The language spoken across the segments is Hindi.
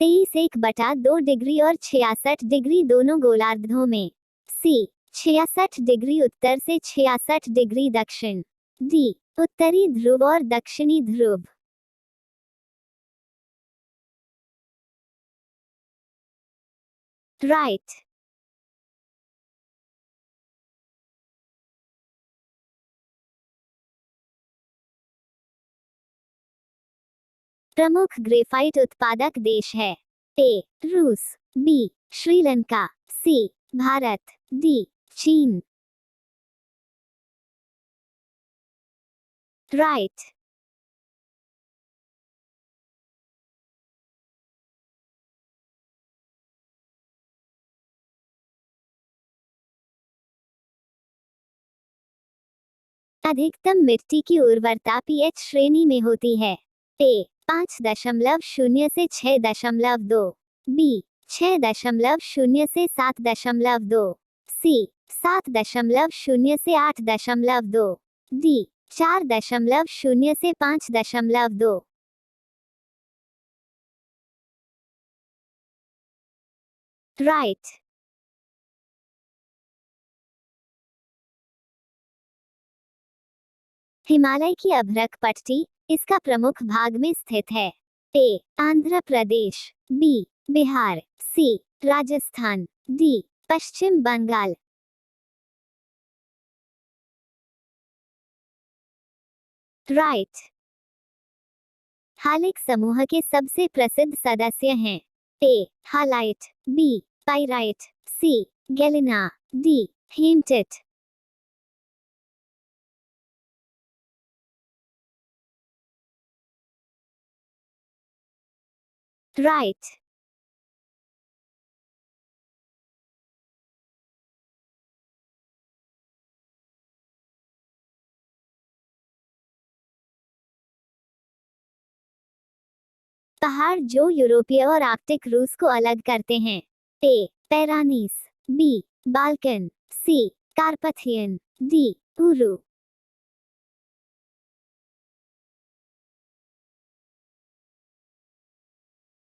23 1/2 डिग्री और 66 डिग्री दोनों गोलार्धों में। सी 66 डिग्री उत्तर से 66 डिग्री दक्षिण। डी उत्तरी ध्रुव और दक्षिणी ध्रुव। राइट। प्रमुख ग्रेफाइट उत्पादक देश है। ए रूस, बी श्रीलंका, सी भारत, डी चीन। राइट। अधिकतम मिट्टी की उर्वरता पीएच श्रेणी में होती है। ए 5.0 से 6.2, बी 6.0 से 7.2, सी 7.0 से 8.2, डी 4.0 से 5.2। राइट। हिमालय की अभ्रक पट्टी इसका प्रमुख भाग में स्थित है। ए आंध्र प्रदेश, बी बिहार, सी राजस्थान, डी पश्चिम बंगाल। राइट। हालिक समूह के सबसे प्रसिद्ध सदस्य हैं। ए हालाइट, बी पाइराइट, सी गैलिना, डी हेमटेट। राइट। पहाड़ जो यूरोपीय और आर्कटिक रूस को अलग करते हैं। ए पैरानीस, बी बाल्कन, सी कार्पथियन, डी उरू।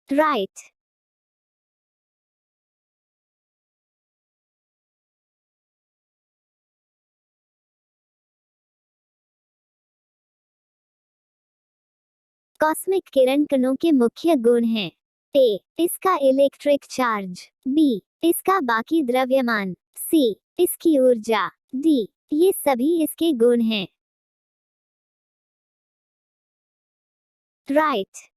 राइट। कॉस्मिक किरण कणों के मुख्य गुण हैं। ए इसका इलेक्ट्रिक चार्ज, बी इसका बाकी द्रव्यमान, सी इसकी ऊर्जा, डी ये सभी इसके गुण हैं। राइट।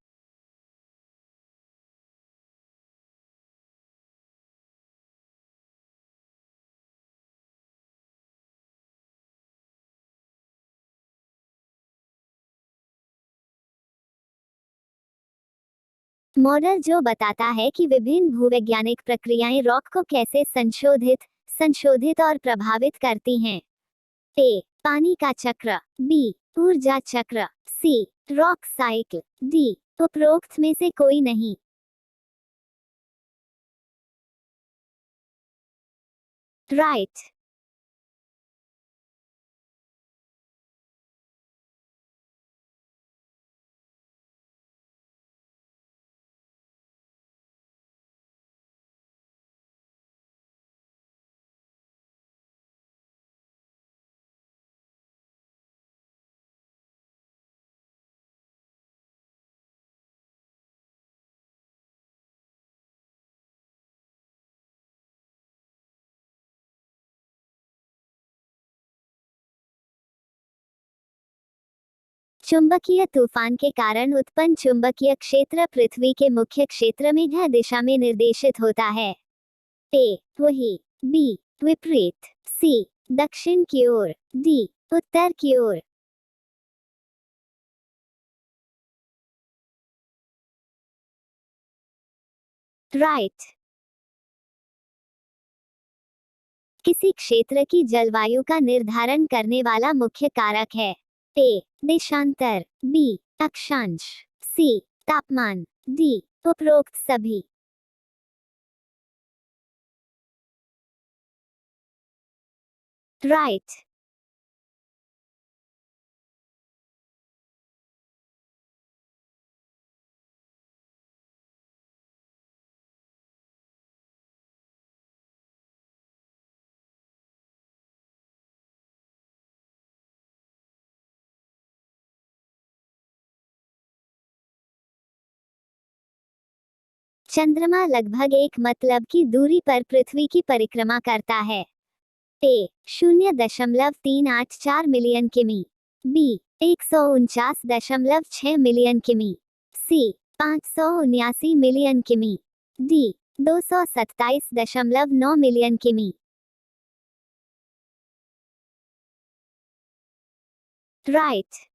मॉडल जो बताता है कि विभिन्न भूवैज्ञानिक प्रक्रियाएं रॉक को कैसे संशोधित संशोधित और प्रभावित करती हैं। ए पानी का चक्र, बी ऊर्जा चक्र, सी रॉक साइकिल, डी उपरोक्त में से कोई नहीं। राइट। चुंबकीय तूफान के कारण उत्पन्न चुंबकीय क्षेत्र पृथ्वी के मुख्य क्षेत्र में घ दिशा में निर्देशित होता है। ए वही, बी विपरीत, सी दक्षिण की ओर, डी उत्तर की ओर। राइट। किसी क्षेत्र की जलवायु का निर्धारण करने वाला मुख्य कारक है। ए देशांतर, बी अक्षांश, सी तापमान, डी उपरोक्त सभी। राइट। चंद्रमा लगभग एक मतलब की दूरी पर पृथ्वी की परिक्रमा करता है। ए 0.384 मिलियन किमी, बी 149.6 मिलियन किमी, सी 579 मिलियन किमी, डी 227.9 मिलियन किमी। राइट।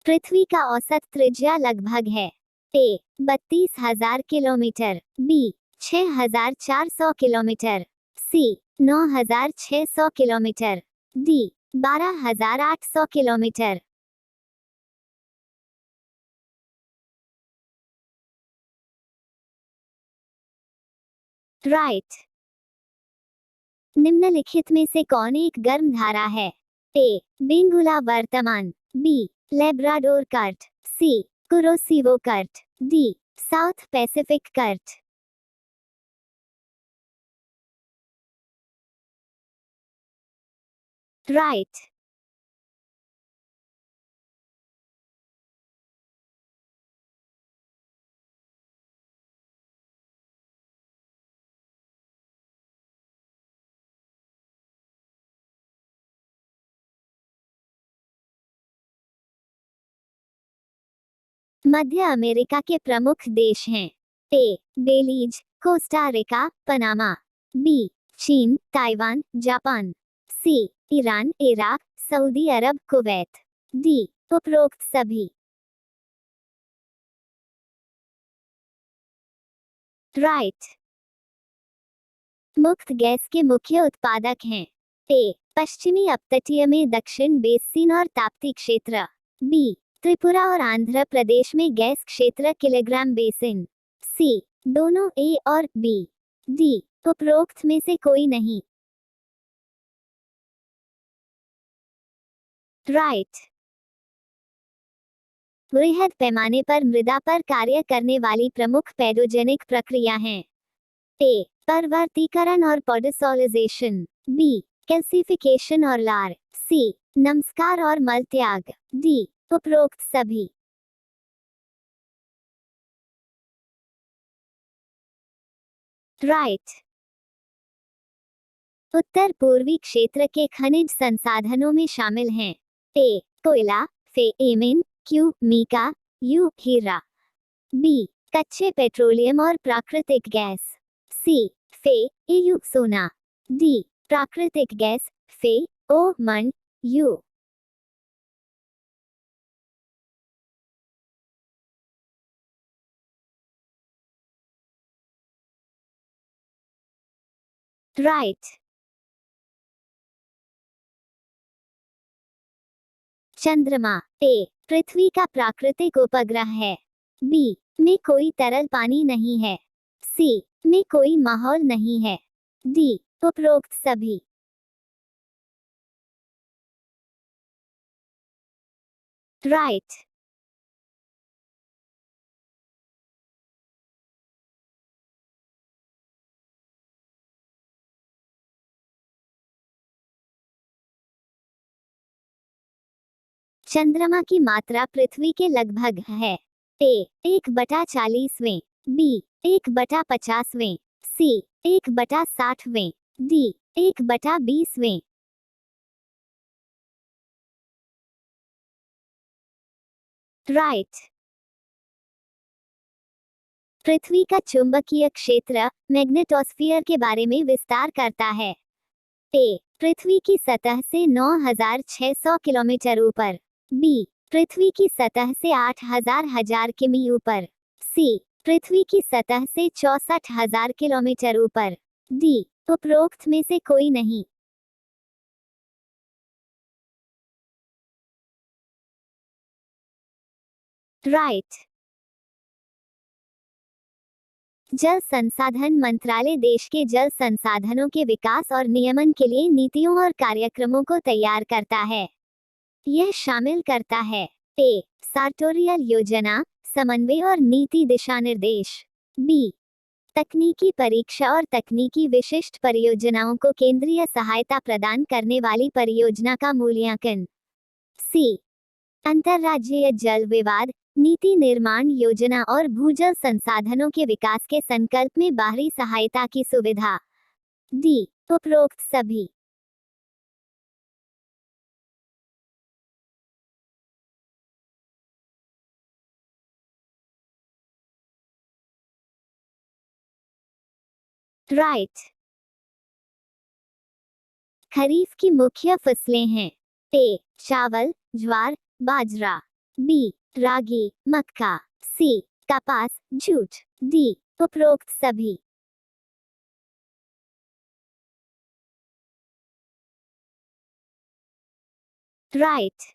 पृथ्वी का औसत त्रिज्या लगभग है। A 32,000 kilometre, B 6,400 kilometre, C 9,600 kilometre, D 12,800 kilometre. Right. निम्नलिखित में से कौन एक गर्म धारा है? ए बेंगुला वर्तमान, B Labrador current, C Kuroshio current, D south Pacific current. Right. मध्य अमेरिका के प्रमुख देश हैं। A बेलीज, Costa Rica, Panama, B चीन, ताइवान, जापान, सी ईरान, इराक, सऊदी अरब, कुवैत, डी उपरोक्त सभी। राइट। मुक्त गैस के मुख्य उत्पादक हैं। ए पश्चिमी अपतटीय में दक्षिण बेसिन और ताप्ती क्षेत्र, बी त्रिपुरा और आंध्र प्रदेश में गैस क्षेत्र किलोग्राम बेसिन, सी दोनों ए और बी, डी उपरोक्त में से कोई नहीं। राइट। वृहद पैमाने पर मृदा पर कार्य करने वाली प्रमुख पैडोजेनिक प्रक्रिया हैं। ए पर्वतीकरण और पॉडोसोलाइजेशन, बी कैल्सिफिकेशन और लार, सी नमस्कार और मल त्याग, डी उपरोक्त सभी। राइट। उत्तर पूर्वी क्षेत्र के खनिज संसाधनों में शामिल हैं। ए कोयला, फे एमिन, क्यू मीका, यू हीरा, बी कच्चे पेट्रोलियम और प्राकृतिक गैस, सी फे एयू सोना, डी प्राकृतिक गैस फे ओ मन यू। राइट। चंद्रमा ए पृथ्वी का प्राकृतिक उपग्रह है, बी में कोई तरल पानी नहीं है, सी में कोई माहौल नहीं है, डी उपरोक्त सभी। राइट। चंद्रमा की मात्रा पृथ्वी के लगभग है। ए 1/40वें, बी 1/50वें, सी 1/60वें, डी 1/20वें। राइट। पृथ्वी का चुंबकीय क्षेत्र मैग्नेटोस्फीयर के बारे में विस्तार करता है। ए पृथ्वी की सतह से 9,600 किलोमीटर ऊपर, बी पृथ्वी की सतह से 8,000 किमी ऊपर, सी पृथ्वी की सतह से 64,000 किलोमीटर ऊपर, डी उपरोक्त में से कोई नहीं। राइट। जल संसाधन मंत्रालय देश के जल संसाधनों के विकास और नियमन के लिए नीतियों और कार्यक्रमों को तैयार करता है। यह शामिल करता है ए सार्टोरियल योजना, समन्वय और नीति दिशा निर्देश। बी तकनीकी परीक्षा और तकनीकी विशिष्ट परियोजनाओं को केंद्रीय सहायता प्रदान करने वाली परियोजना का मूल्यांकन। सी अंतर्राज्यीय जल विवाद, नीति निर्माण योजना और भूजल संसाधनों के विकास के संकल्प में बाहरी सहायता की सुविधा। डी उपरोक्त सभी। राइट। खरीफ की मुख्य फसलें हैं। ए चावल, ज्वार, बाजरा। बी रागी, मक्का। सी कपास, जूट। डी उपरोक्त सभी। राइट।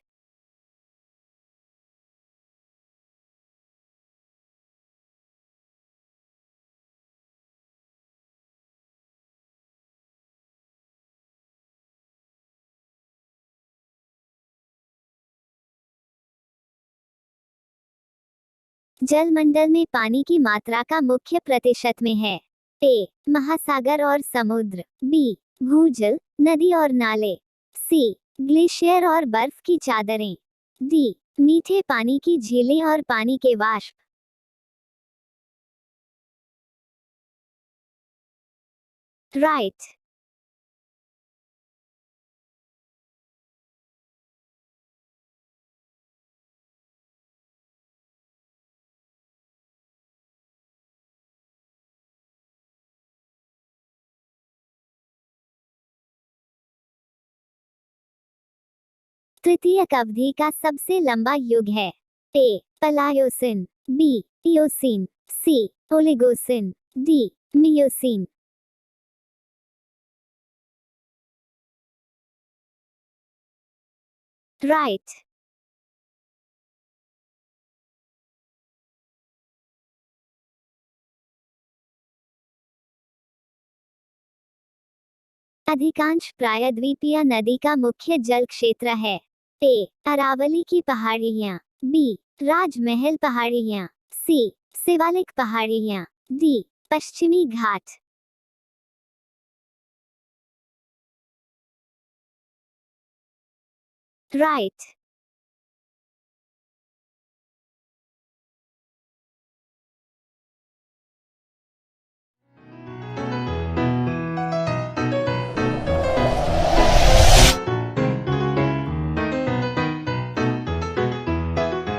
जलमंडल में पानी की मात्रा का मुख्य प्रतिशत में है। ए महासागर और समुद्र। बी भूजल, नदी और नाले। सी ग्लेशियर और बर्फ की चादरें। डी मीठे पानी की झीलें और पानी के वाष्प। राइट। तृतीयक अवधि का सबसे लंबा युग है। A Paleocene. B Eocene. C Oligocene. D Miocene. Right. अधिकांश प्रायद्वीपीय नदी का मुख्य जल क्षेत्र है। ए अरावली की पहाड़ियाँ। बी राजमहल पहाड़ियाँ। सी शिवालिक पहाड़ियाँ। डी पश्चिमी घाट। राइट।